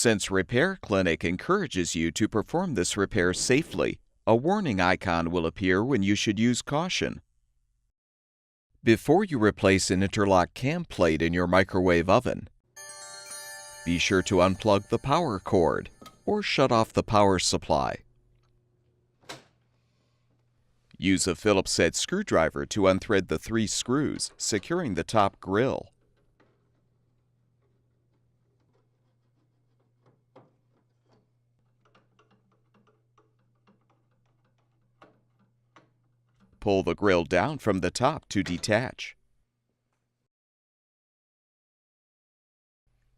Since Repair Clinic encourages you to perform this repair safely, a warning icon will appear when you should use caution. Before you replace an interlock cam plate in your microwave oven, be sure to unplug the power cord or shut off the power supply. Use a Phillips head screwdriver to unthread the 3 screws securing the top grille. Pull the grille down from the top to detach.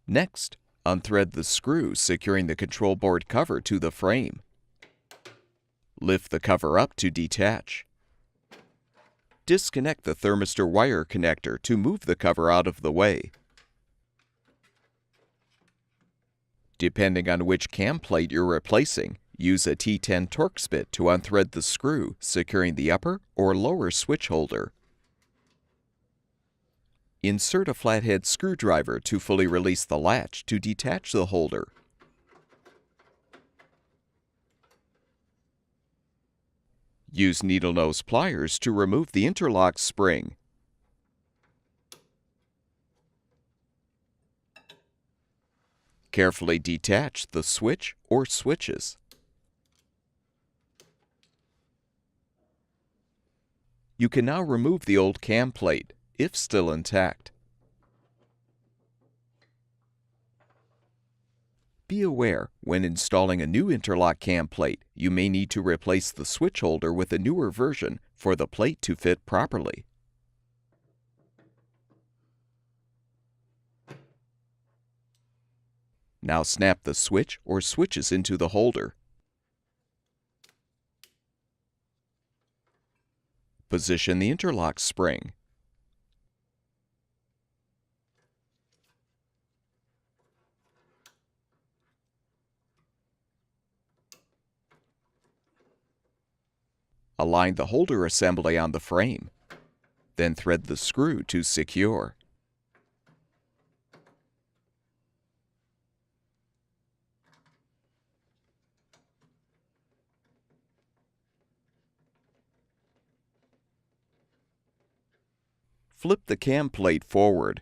Next, unthread the screw securing the control board cover to the frame. Lift the cover up to detach. Disconnect the thermistor wire connector to move the cover out of the way. Depending on which cam plate you're replacing, use a T10 Torx bit to unthread the screw securing the upper or lower switch holder. Insert a flathead screwdriver to fully release the latch to detach the holder. Use needle nose pliers to remove the interlock spring. Carefully detach the switch or switches. You can now remove the old cam plate, if still intact. Be aware, when installing a new interlock cam plate, you may need to replace the switch holder with a newer version for the plate to fit properly. Now snap the switch or switches into the holder. Position the interlock spring. Align the holder assembly on the frame. Then thread the screw to secure. Flip the cam plate forward.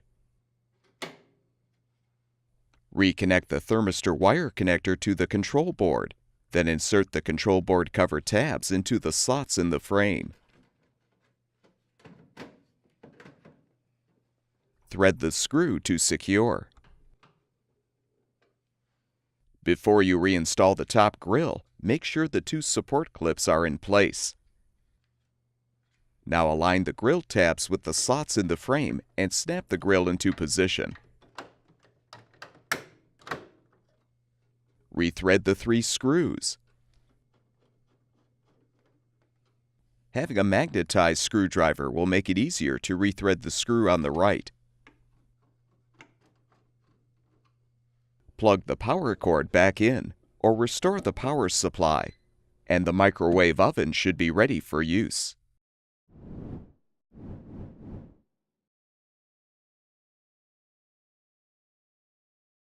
Reconnect the thermistor wire connector to the control board. Then insert the control board cover tabs into the slots in the frame. Thread the screw to secure. Before you reinstall the top grille, make sure the 2 support clips are in place. Now align the grille tabs with the slots in the frame and snap the grille into position. Rethread the 3 screws. Having a magnetized screwdriver will make it easier to rethread the screw on the right. Plug the power cord back in or restore the power supply, and the microwave oven should be ready for use.